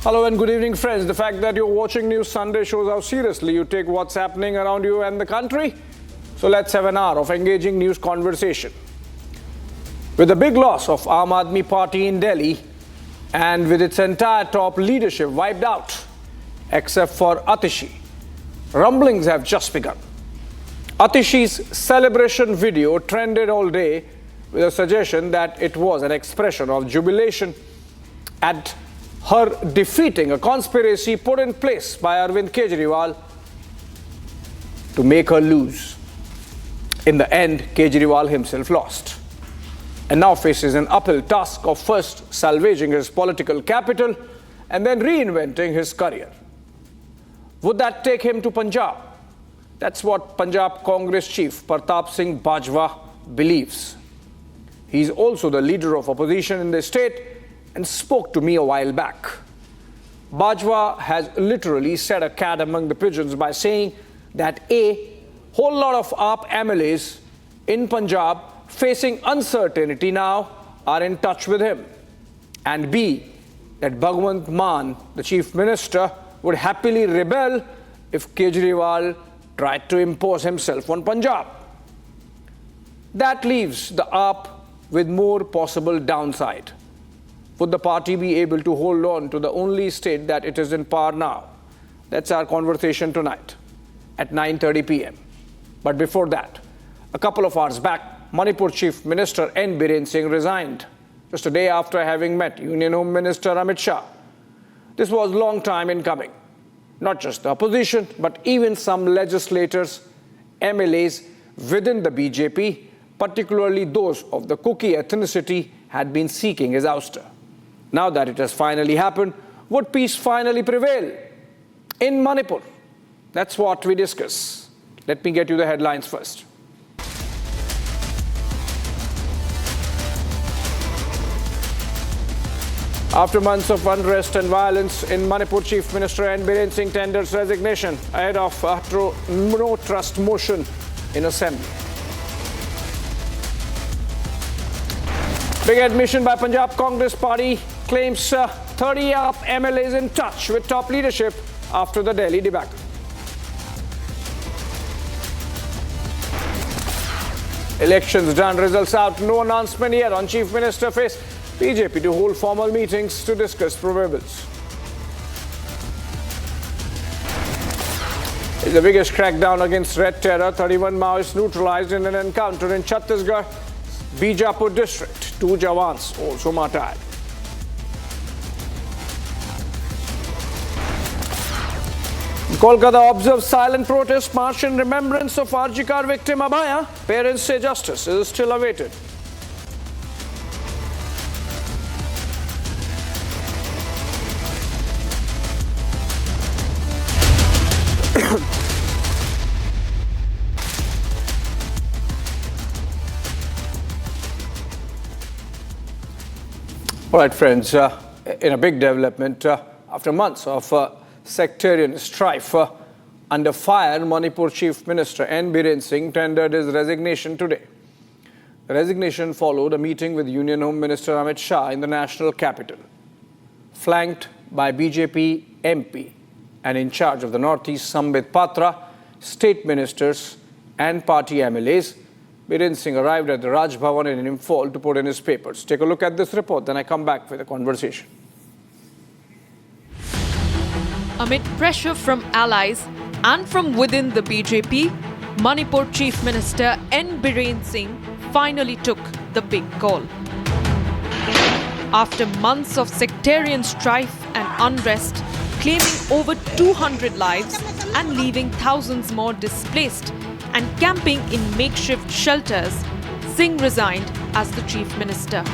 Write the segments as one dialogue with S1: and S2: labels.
S1: Hello and good evening, friends. The fact that you're watching News Sunday shows how seriously you take what's happening around you and the country. So let's have an hour of engaging news conversation. With the big loss of Aam Aadmi Party in Delhi and with its entire top leadership wiped out, except for Atishi, rumblings have just begun. Atishi's celebration video trended all day with a suggestion that it was an expression of jubilation at her defeating a conspiracy put in place by Arvind Kejriwal to make her lose. In the end, Kejriwal himself lost and now faces an uphill task of first salvaging his political capital and then reinventing his career. Would that take him to Punjab? That's what Punjab Congress chief Pratap Singh Bajwa believes. He's also the leader of opposition in the state and spoke to me a while back. Bajwa has literally set a cat among the pigeons by saying that A, whole lot of AAP MLAs in Punjab facing uncertainty now are in touch with him, and B, that Bhagwant Mann, the chief minister, would happily rebel if Kejriwal tried to impose himself on Punjab. That leaves the AAP with more possible downside. Would the party be able to hold on to the only state that it is in power now? That's our conversation tonight at 9:30 p.m. But before that, a couple of hours back, Manipur Chief Minister Biren Singh resigned, just a day after having met Union Home Minister Amit Shah. This was a long time in coming. Not just the opposition, but even some legislators, MLAs within the BJP, particularly those of the Kuki ethnicity, had been seeking his ouster. Now that it has finally happened, would peace finally prevail in Manipur? That's what we discuss. Let me get you the headlines first. After months of unrest and violence in Manipur, Chief Minister Biren Singh tenders resignation ahead of no trust motion in Assembly. Big admission by Punjab Congress Party claims 30 AAP MLAs in touch with top leadership after the Delhi debacle. Elections done, results out, no announcement yet on Chief Minister face. BJP to hold formal meetings to discuss probables. It's the biggest crackdown against Red Terror. 31 Maoists neutralized in an encounter in Chhattisgarh, Bijapur district. 2 Jawans also martyred. Kolkata observes silent protest march in remembrance of Arjikar victim Abhaya. Parents say justice is still awaited. All right, friends, in a big development, after months of sectarian strife under fire, Manipur Chief Minister Biren Singh tendered his resignation today. The resignation followed a meeting with Union Home Minister Amit Shah in the national capital. Flanked by BJP MP and in charge of the Northeast Sambit Patra, state ministers and party MLAs, Biren Singh arrived at the Raj Bhavan in Imphal to put in his papers. Take a look at this report, then I come back with a conversation.
S2: Amid pressure from allies and from within the BJP, Manipur Chief Minister Biren Singh finally took the big call. After months of sectarian strife and unrest, claiming over 200 lives and leaving thousands more displaced and camping in makeshift shelters, Singh resigned as the Chief Minister.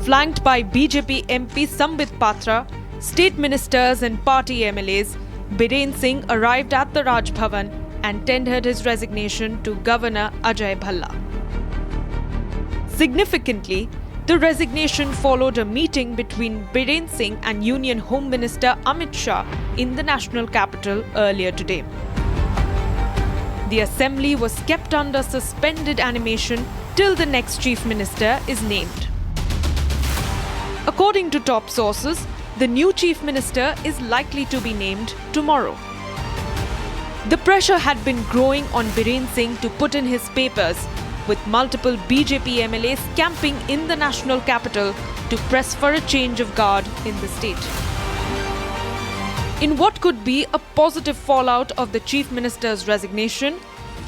S2: Flanked by BJP MP Sambit Patra, state ministers and party MLAs, Biren Singh arrived at the Raj Bhavan and tendered his resignation to Governor Ajay Bhalla. Significantly, the resignation followed a meeting between Biren Singh and Union Home Minister Amit Shah in the national capital earlier today. The assembly was kept under suspended animation till the next chief minister is named. According to top sources, the new chief minister is likely to be named tomorrow. The pressure had been growing on Biren Singh to put in his papers, with multiple BJP MLAs camping in the national capital to press for a change of guard in the state. In what could be a positive fallout of the chief minister's resignation,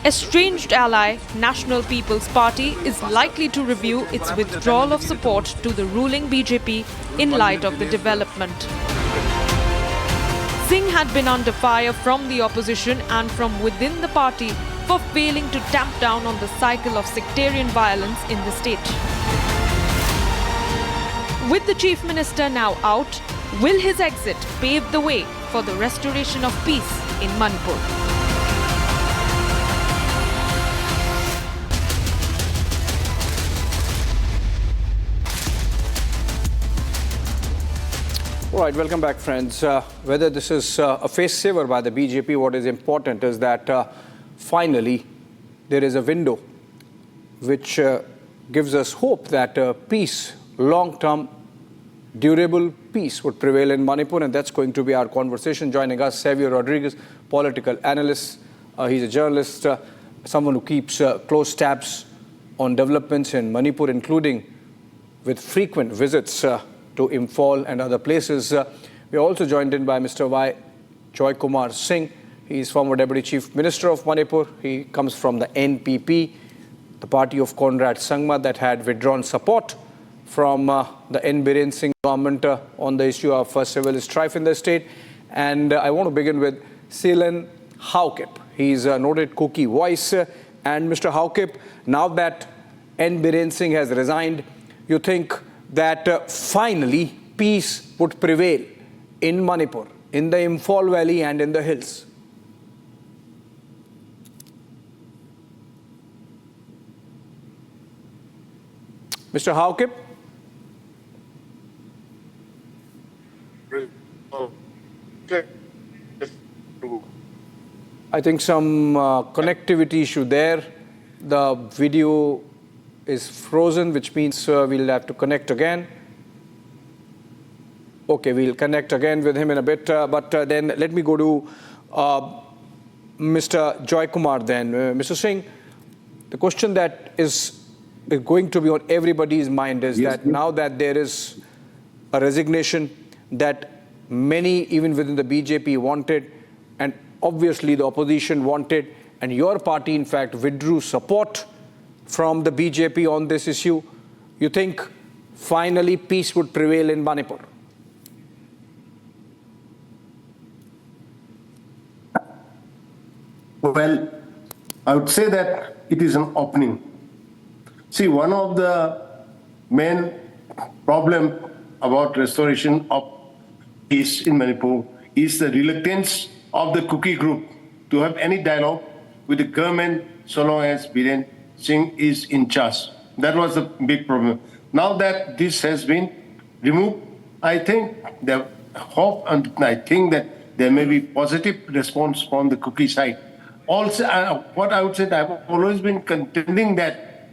S2: estranged ally National People's Party is likely to review its withdrawal of support to the ruling BJP in light of the development. Singh had been under fire from the opposition and from within the party for failing to tamp down on the cycle of sectarian violence in the state. With the chief minister now out, will his exit pave the way for the restoration of peace in Manipur?
S1: All right, welcome back, friends. Whether this is a face saver by the BJP, what is important is that finally there is a window which gives us hope that peace, long-term, durable peace would prevail in Manipur, and that's going to be our conversation. Joining us, Xavier Rodriguez, political analyst. He's a journalist, someone who keeps close tabs on developments in Manipur, including with frequent visits to Imphal and other places. We are also joined in by Mr. Ajay Kumar Singh. He is former Deputy Chief Minister of Manipur. He comes from the NPP, the party of Conrad Sangma that had withdrawn support from the Biren Singh government on the issue of civil strife in the state. And I want to begin with Selen Haukip. He's a noted Kuki voice. And Mr. Haukip, now that Biren Singh has resigned, you think that finally peace would prevail in Manipur, in the Imphal Valley and in the hills? Mr. Haukip? I think some connectivity issue there. The video is frozen, which means we'll have to connect again. Okay, we'll connect again with him in a bit. But then let me go to Mr. Joy Kumar then. Mr. Singh, the question that is going to be on everybody's mind is that now that there is a resignation that many, even within the BJP, wanted, and obviously the opposition wanted, and your party, in fact, withdrew support from the BJP on this issue, you think finally peace would prevail in Manipur?
S3: Well, I would say that it is an opening. See, one of the main problem about restoration of peace in Manipur is the reluctance of the Kuki group to have any dialogue with the government so long as Biren Singh is in charge. That was the big problem. Now that this has been removed, I think the hope and I think that there may be positive response from the Kuki side. Also, what I would say, I've always been contending that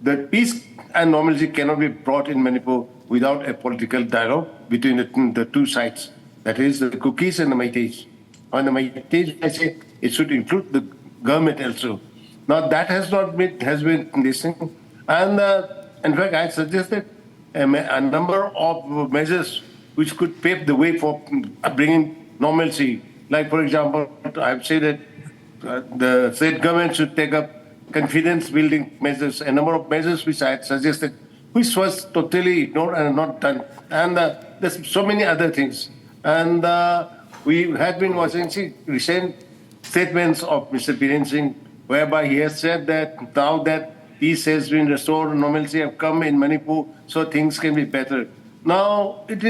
S3: the peace and normalcy cannot be brought in Manipur without a political dialogue between the two sides. That is the Kukis and the Meiteis. On the Meiteis, I say it should include the government also. Now that has not been, listening. And in fact, I suggested a number of measures which could pave the way for bringing normalcy. Like, for example, I've said that the state government should take up confidence-building measures, a number of measures which I had suggested, which was totally ignored and not done. And there's so many other things. And we had been watching recent statements of Mr. Biren Singh, whereby he has said that now that peace has been restored, normalcy have come in Manipur, so things can be better. Now, it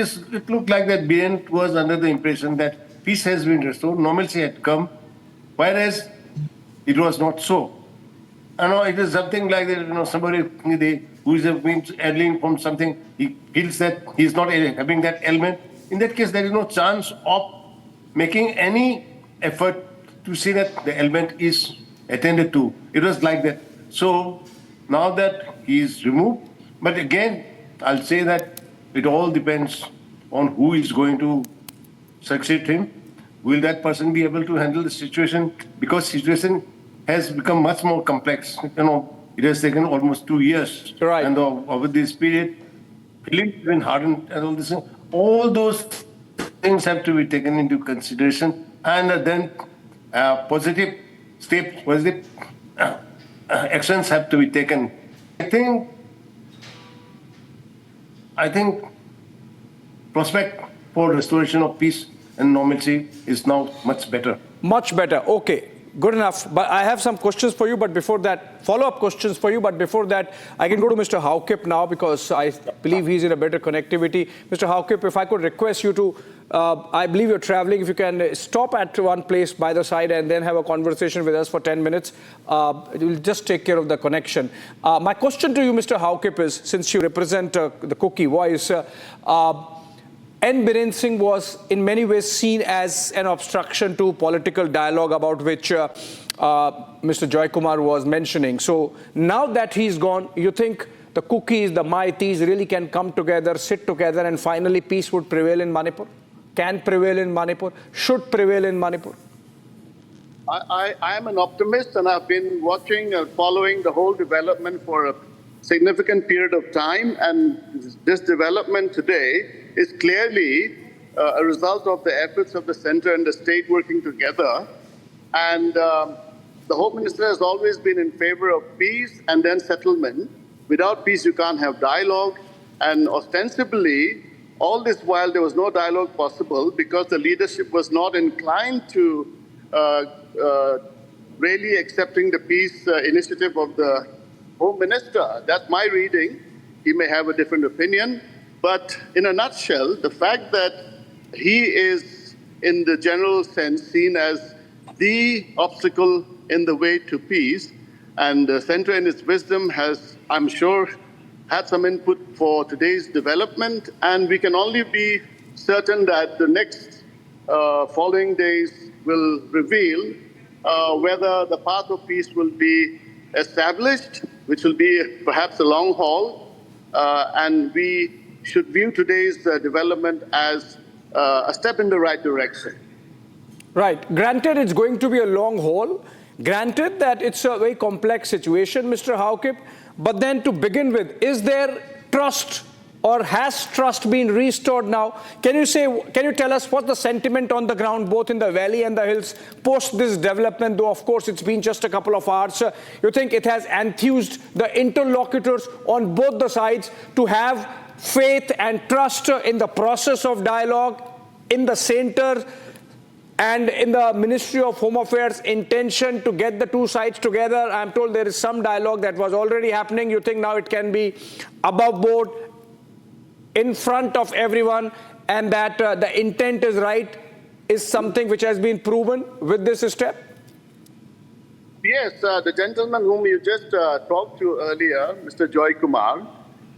S3: looked like that Biren was under the impression that peace has been restored, normalcy had come, whereas it was not so. I know it is something like that, somebody who is been ailing from something, he feels that he's not having that element. In that case, there is no chance of making any effort to see that the element is attended to. It was like that. So now that he is removed, but again, I'll say that it all depends on who is going to succeed him. Will that person be able to handle the situation? Because situation has become much more complex. It has taken almost 2 years.
S1: Right.
S3: And over this period, feelings have been hardened and all this. All those things have to be taken into consideration, and then positive steps, positive actions have to be taken. I think prospect for restoration of peace and normalcy is now much better.
S1: Much better. Okay, good enough. But I have some questions for you, but before that, follow-up questions for you. But before that, I can go to Mr. Haukip now because I believe he's in a better connectivity. Mr. Haukip, if I could request you to, I believe you're traveling, if you can stop at one place by the side and then have a conversation with us for 10 minutes, it will just take care of the connection. My question to you, Mr. Haukip, is, since you represent the Kuki voice, Biren Singh was in many ways seen as an obstruction to political dialogue about which Mr. Joy Kumar was mentioning. So now that he's gone, you think the Kukis, the Maitis really can come together, sit together, and finally peace would prevail in Manipur? Can prevail in Manipur? Should prevail in Manipur?
S4: I am an optimist, and I've been watching and following the whole development for a significant period of time, and this development today is clearly a result of the efforts of the center and the state working together. And the Home Minister has always been in favor of peace and then settlement. Without peace, you can't have dialogue. And ostensibly, all this while, there was no dialogue possible because the leadership was not inclined to really accepting the peace initiative of the Home Minister. That's my reading. He may have a different opinion. But in a nutshell, the fact that he is, in the general sense, seen as the obstacle in the way to peace, and the center in its wisdom has, I'm sure, had some input for today's development, and we can only be certain that the next following days will reveal whether the path of peace will be established, which will be perhaps a long haul, and we should view today's development as a step in the right direction.
S1: Right. Granted, it's going to be a long haul. Granted that it's a very complex situation, Mr. Haukip. But then to begin with, is there trust, or has trust been restored now? Can you tell us what the sentiment on the ground, both in the valley and the hills, post this development, though of course it's been just a couple of hours? You think it has enthused the interlocutors on both the sides to have faith and trust in the process of dialogue, in the center and in the Ministry of Home Affairs' intention to get the two sides together? I'm told there is some dialogue that was already happening. You think now it can be above board, in front of everyone, and that the intent is right, is something which has been proven with this step?
S4: Yes, the gentleman whom you just talked to earlier, Mr. Joy Kumar,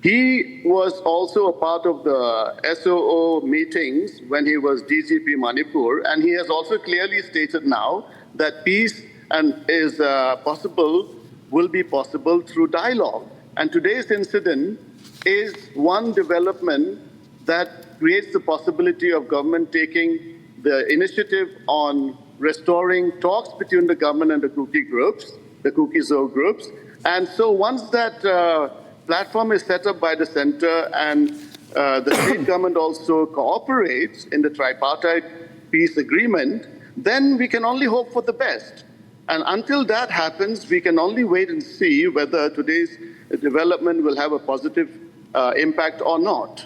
S4: he was also a part of the SOO meetings when he was DGP Manipur, and he has also clearly stated now that peace is possible, will be possible through dialogue. And today's incident is one development that creates the possibility of government taking the initiative on restoring talks between the government and the Kuki groups, the Kuki-Zo groups. And so once that platform is set up by the center and the state government also cooperates in the tripartite peace agreement, then we can only hope for the best. And until that happens, we can only wait and see whether today's development will have a positive impact or not.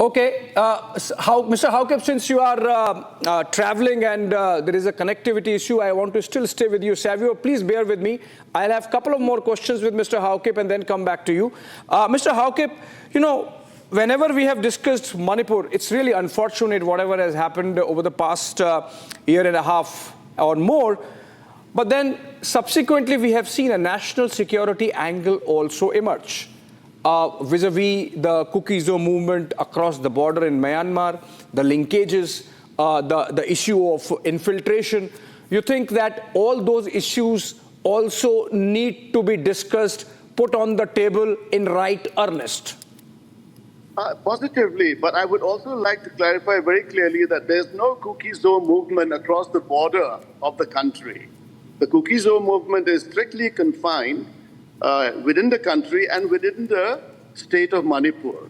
S1: Okay, Mr. Haukip, since you are traveling and there is a connectivity issue, I want to still stay with you. Savio, please bear with me. I'll have a couple of more questions with Mr. Haukip and then come back to you. Mr. Haukip, you know, whenever we have discussed Manipur, it's really unfortunate whatever has happened over the past year and a half or more. But then subsequently, we have seen a national security angle also emerge. Vis-a-vis the Kuki-Zo movement across the border in Myanmar, the linkages, the issue of infiltration. You think that all those issues also need to be discussed, put on the table in right earnest?
S4: Positively, but I would also like to clarify very clearly that there's no Kuki-Zo movement across the border of the country. The Kuki-Zo movement is strictly confined within the country and within the state of Manipur.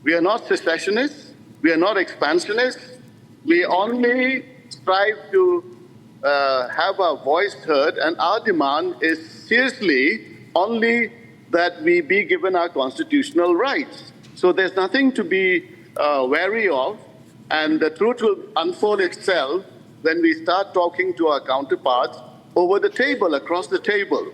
S4: We are not secessionists, we are not expansionists, we only strive to have our voice heard, and our demand is seriously only that we be given our constitutional rights. So there's nothing to be wary of, and the truth will unfold itself when we start talking to our counterparts over the table, across the table.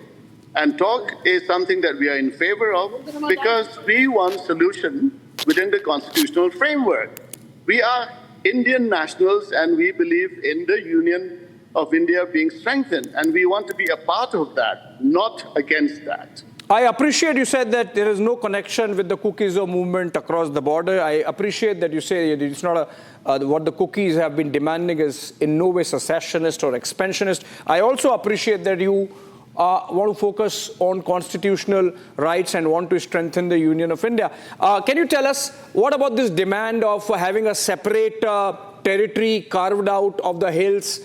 S4: And talk is something that we are in favor of because we want solution within the constitutional framework. We are Indian nationals and we believe in the Union of India being strengthened, and we want to be a part of that, not against that.
S1: I appreciate you said that there is no connection with the Kuki-Zo movement across the border. I appreciate that you say it's not what the cookies have been demanding is in no way secessionist or expansionist. I also appreciate that you want to focus on constitutional rights and want to strengthen the Union of India. Can you tell us what about this demand of having a separate territory carved out of the hills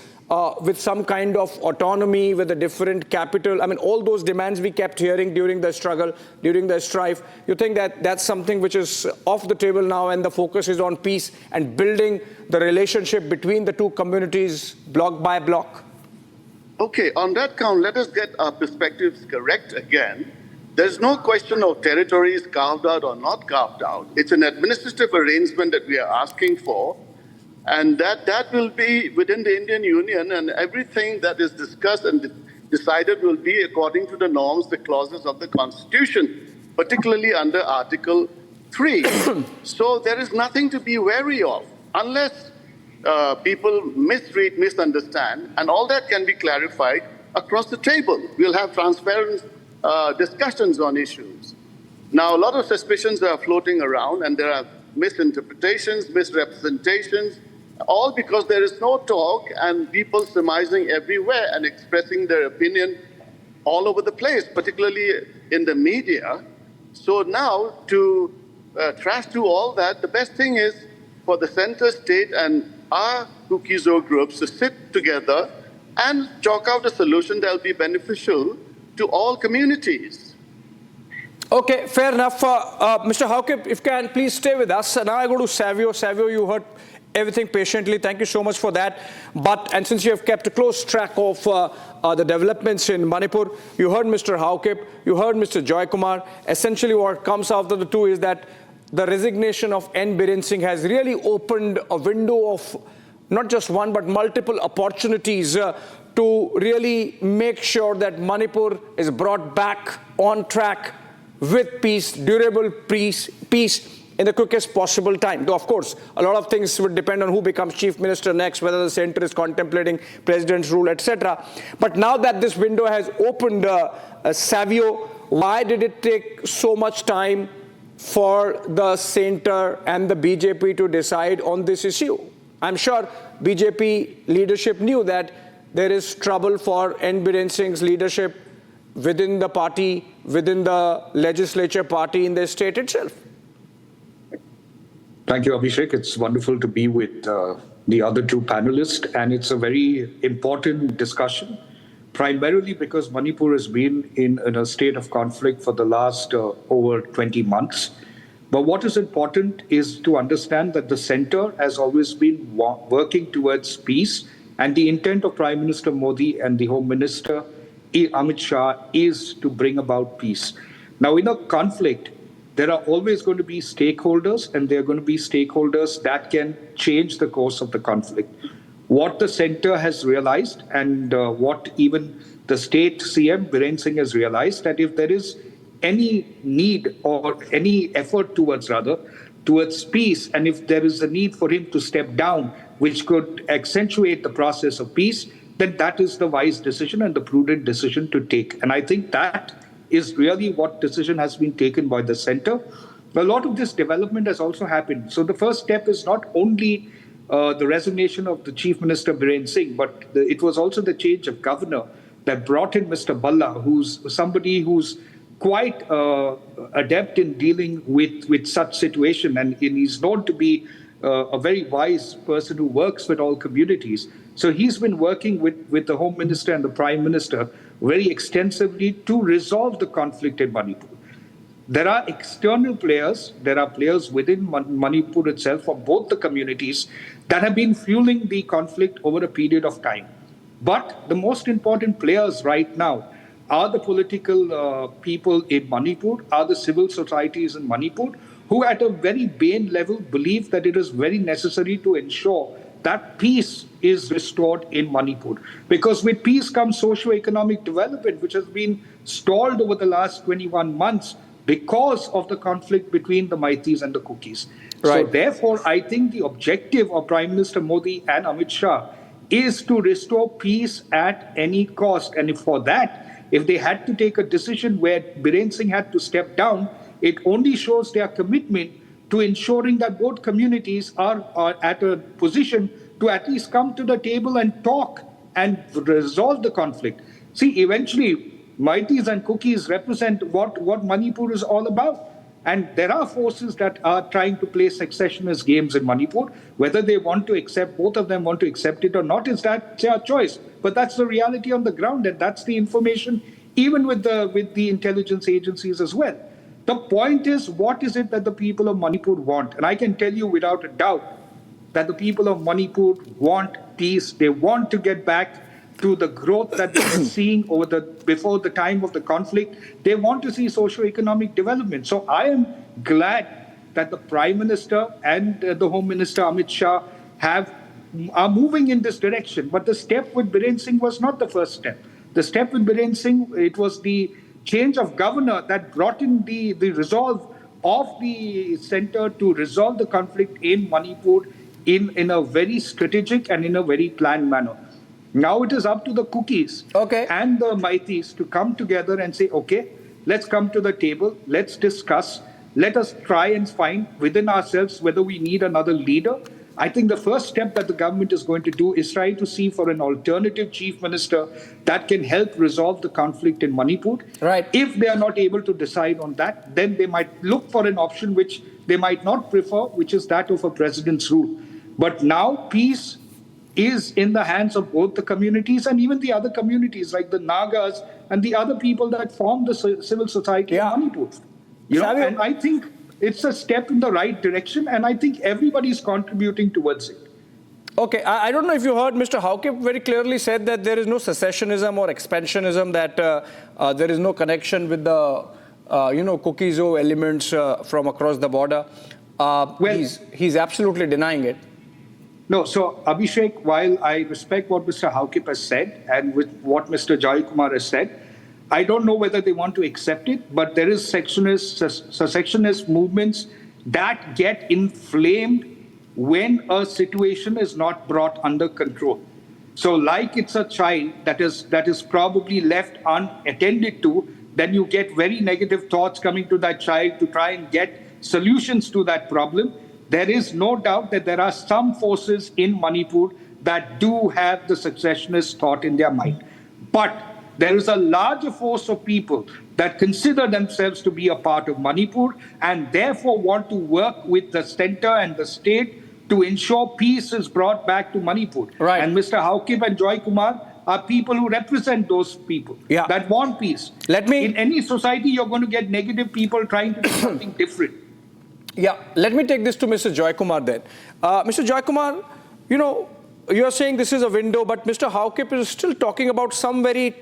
S1: with some kind of autonomy, with a different capital? I mean, all those demands we kept hearing during the struggle, during the strife. You think that that's something which is off the table now and the focus is on peace and building the relationship between the two communities block by block?
S4: Okay, on that count, let us get our perspectives correct again. There's no question of territories carved out or not carved out. It's an administrative arrangement that we are asking for. And that will be within the Indian Union, and everything that is discussed and decided will be according to the norms, the clauses of the Constitution, particularly under Article 3. So there is nothing to be wary of, unless people misread, misunderstand, and all that can be clarified across the table. We'll have transparent discussions on issues. Now, a lot of suspicions are floating around, and there are misinterpretations, misrepresentations, all because there is no talk and people surmising everywhere and expressing their opinion all over the place, particularly in the media. So now to trash through all that, the best thing is for the center state and our Kuki-Zo groups to sit together and chalk out a solution that will be beneficial to all communities.
S1: Okay, fair enough. Mr. Haukip, if you can, please stay with us. Now I go to Savio. Savio, you heard everything patiently. Thank you so much for that. And since you have kept a close track of the developments in Manipur, you heard Mr. Haukip, you heard Mr. Joy Kumar. Essentially what comes out of the two is that the resignation of Biren Singh has really opened a window of not just one but multiple opportunities to really make sure that Manipur is brought back on track with peace, durable peace in the quickest possible time. Though, of course, a lot of things would depend on who becomes chief minister next, whether the center is contemplating president's rule, etc. But now that this window has opened, Savio, why did it take so much time for the center and the BJP to decide on this issue? I'm sure BJP leadership knew that there is trouble for Biren Singh's leadership within the party, within the legislature party in the state itself.
S5: Thank you, Abhishek. It's wonderful to be with the other two panelists, and it's a very important discussion, primarily because Manipur has been in a state of conflict for the last over 20 months. But what is important is to understand that the center has always been working towards peace, and the intent of Prime Minister Modi and the Home Minister Amit Shah is to bring about peace. Now, in a conflict, there are always going to be stakeholders, and there are going to be stakeholders that can change the course of the conflict. What the center has realized, and what even the state CM, Biren Singh, has realized, that if there is any need or any effort towards peace, and if there is a need for him to step down, which could accentuate the process of peace, then that is the wise decision and the prudent decision to take. And I think that is really what decision has been taken by the center. A lot of this development has also happened. So the first step is not only the resignation of the Chief Minister Biren Singh, but it was also the change of governor that brought in Mr. Bhalla, who's somebody who's quite adept in dealing with such situation, and he's known to be a very wise person who works with all communities. So he's been working with the Home Minister and the Prime Minister very extensively to resolve the conflict in Manipur. There are external players, there are players within Manipur itself from both the communities that have been fueling the conflict over a period of time. But the most important players right now are the political people in Manipur, are the civil societies in Manipur, who at a very base level believe that it is very necessary to ensure that peace is restored in Manipur. Because with peace comes socio-economic development, which has been stalled over the last 21 months because of the conflict between the Meiteis and the Kukis.
S1: Right.
S5: So therefore, I think the objective of Prime Minister Modi and Amit Shah is to restore peace at any cost. And if for that, if they had to take a decision where Biren Singh had to step down, it only shows their commitment to ensuring that both communities are at a position to at least come to the table and talk and resolve the conflict. See, eventually, Meiteis and Kukis represent what Manipur is all about. And there are forces that are trying to play successionist games in Manipur. Whether they want to accept, both of them want to accept it or not, is that their choice. But that's the reality on the ground, and that's the information, even with the intelligence agencies as well. The point is, what is it that the people of Manipur want? And I can tell you without a doubt that the people of Manipur want peace. They want to get back to the growth that they were seeing before the time of the conflict. They want to see socio-economic development. So I am glad that the Prime Minister and the Home Minister Amit Shah are moving in this direction. But the step with Biren Singh was not the first step. The step with Biren Singh, it was the change of governor that brought in the resolve of the center to resolve the conflict in Manipur in a very strategic and in a very planned manner. Now it is up to the Kukis and the Meiteis to come together and say, okay, let's come to the table, let's discuss, let us try and find within ourselves whether we need another leader. I think the first step that the government is going to do is try to see for an alternative chief minister that can help resolve the conflict in Manipur.
S1: Right.
S5: If they are not able to decide on that, then they might look for an option which they might not prefer, which is that of a president's rule. But now peace is in the hands of both the communities and even the other communities like the Nagas and the other people that form the civil society in Manipur. And I think it's a step in the right direction, and I think everybody is contributing towards it.
S1: Okay, I don't know if you heard Mr. Haukip very clearly said that there is no secessionism or expansionism, that there is no connection with the, Kukizo elements from across the border. He's absolutely denying it.
S5: No, so Abhishek, while I respect what Mr. Haukip has said and with what Mr. Jai Kumar has said, I don't know whether they want to accept it, but there is secessionist movements that get inflamed when a situation is not brought under control. So like it's a child that is probably left unattended to, then you get very negative thoughts coming to that child to try and get solutions to that problem. There is no doubt that there are some forces in Manipur that do have the secessionist thought in their mind. But there is a larger force of people that consider themselves to be a part of Manipur and therefore want to work with the center and the state to ensure peace is brought back to Manipur.
S1: Right.
S5: And Mr. Haukip and Joy Kumar are people who represent those people that want peace. In any society, you're going to get negative people trying to do something different.
S1: Yeah, let me take this to Mr. Joy Kumar then. Mr. Joy Kumar, you're saying this is a window, but Mr. Haukip is still talking about some very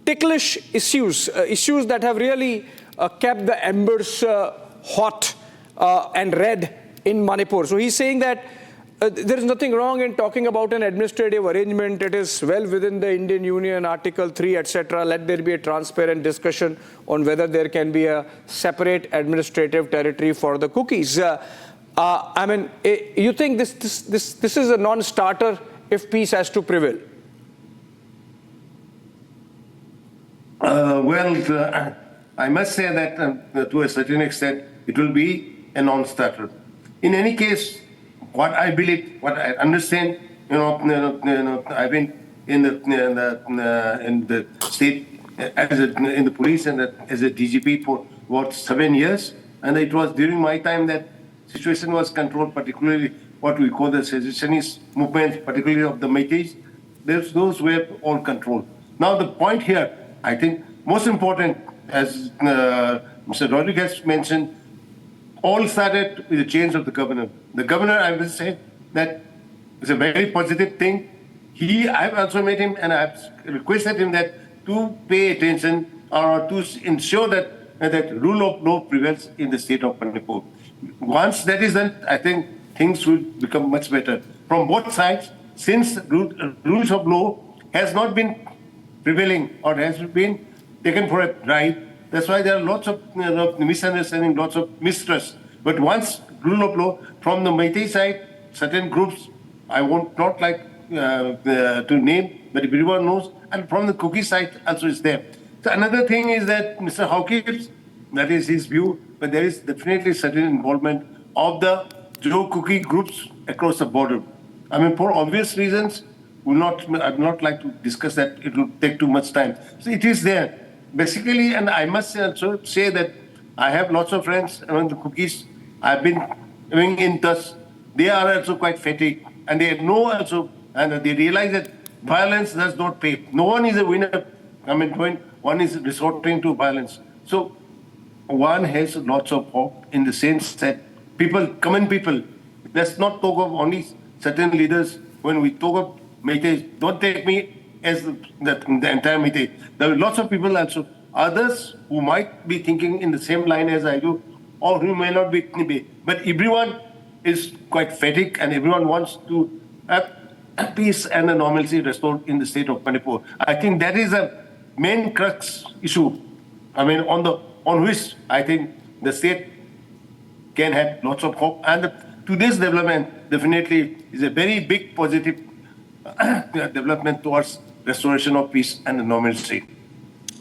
S1: ticklish issues that have really kept the embers hot and red in Manipur. So he's saying that there is nothing wrong in talking about an administrative arrangement. It is well within the Indian Union, Article 3, etc. Let there be a transparent discussion on whether there can be a separate administrative territory for the Kukis. You think this is a non-starter if peace has to prevail?
S3: I must say that to a certain extent, it will be a non-starter. In any case, what I believe, what I understand, I've been in the state in the police and as a DGP for about 7 years. And it was during my time that situation was controlled, particularly what we call the secessionist movement, particularly of the Métis. Those were all controlled. Now the point here, I think, most important, as Mr. Rodriguez mentioned, all started with the change of the governor. The governor, I will say, that is a very positive thing. I've also met him and I've requested him that to pay attention or to ensure that rule of law prevails in the state of Manipur. Once that is done, I think things will become much better. From both sides, since rules of law has not been prevailing or has been taken for a ride, that's why there are lots of misunderstanding, lots of mistrust. But once rule of law, from the Métis side, certain groups, I won't not like to name, but everyone knows, and from the Kuki side also is there. So another thing is that Mr. Hawkins, that is his view, but there is definitely certain involvement of the Joe Kuki groups across the border. I mean, for obvious reasons, I'd not like to discuss that. It will take too much time. So it is there. Basically, and I must also say that I have lots of friends among the Kukis. I've been in touch. They are also quite fatigued, and they know also, and they realize that violence does not pay. No one is a winner. I mean, when one is resorting to violence. So one has lots of hope in the sense that people, common people, let's not talk of only certain leaders. When we talk of Métis, don't take me as the entire Métis. There are lots of people also, others who might be thinking in the same line as I do, or who may not be. But everyone is quite fatigued and everyone wants to have peace and a normalcy restored in the state of Manipur. I think that is a main crux issue. I mean, on which I think the state can have lots of hope. And today's development definitely is a very big positive development towards restoration of peace and normalcy.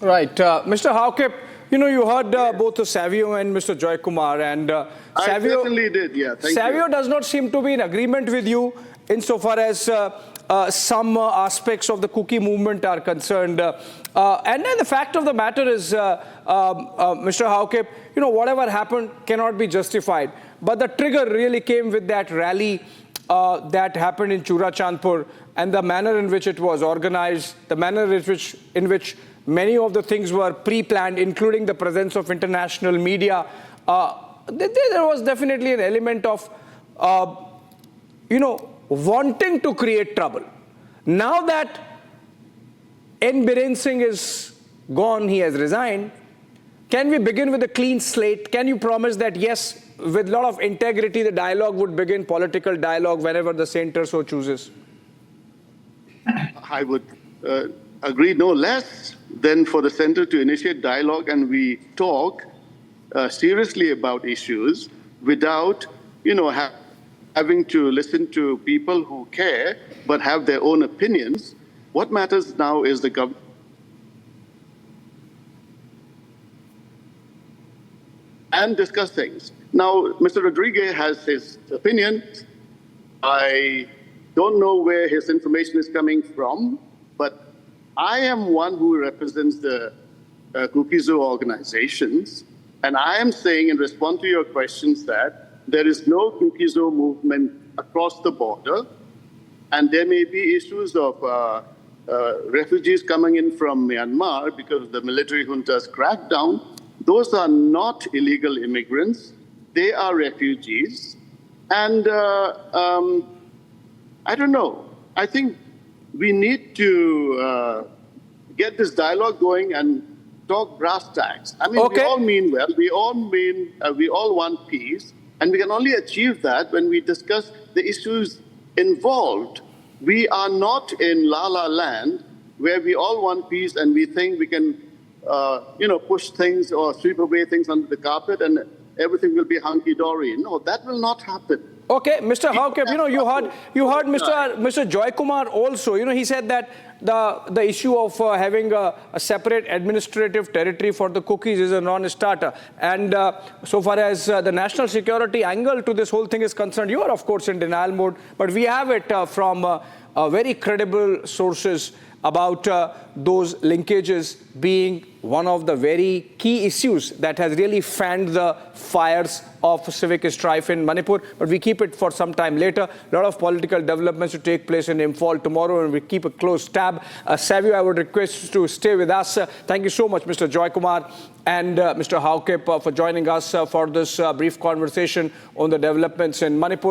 S1: Right. Mr. Hawkip, you heard both Savio and Mr. Joy Kumar, and
S4: I certainly did, yeah. Thank
S1: Savio
S4: you.
S1: does not seem to be in agreement with you insofar as some aspects of the Kuki movement are concerned. And then the fact of the matter is, Mr. Hawkip, whatever happened cannot be justified. But the trigger really came with that rally that happened in Churachandpur, and the manner in which it was organized, the manner in which many of the things were pre-planned, including the presence of international media. There was definitely an element of, wanting to create trouble. Now that Biren Singh is gone, he has resigned, can we begin with a clean slate? Can you promise that, yes, with a lot of integrity, the dialogue would begin, political dialogue, whenever the center so chooses?
S4: I would agree no less than for the center to initiate dialogue and we talk seriously about issues without, having to listen to people who care but have their own opinions. What matters now is the government. And discuss things. Now, Mr. Rodriguez has his opinion. I don't know where his information is coming from, but I am one who represents the Kukizo organizations, and I am saying in response to your questions that there is no Kukizo movement across the border, and there may be issues of refugees coming in from Myanmar because of the military junta's crackdown. Those are not illegal immigrants. They are refugees. And I don't know. I think we need to get this dialogue going and talk brass tacks. I mean,
S1: okay.
S4: We all mean well. We all want peace. And we can only achieve that when we discuss the issues involved. We are not in La La Land where we all want peace and we think we can push things or sweep away things under the carpet and everything will be hunky-dory. No, that will not happen.
S1: Okay, Mr. Hawkip, you heard Mr. Joy Kumar also. He said that the issue of having a separate administrative territory for the Kukis is a non-starter. And so far as the national security angle to this whole thing is concerned, you are of course in denial mode. But we have it from very credible sources about those linkages being one of the very key issues that has really fanned the fires of civic strife in Manipur. But we keep it for some time later. A lot of political developments to take place in Imphal tomorrow, and we keep a close tab. Savio, I would request you to stay with us. Thank you so much, Mr. Joy Kumar and Mr. Haukip, for joining us for this brief conversation on the developments in Manipur.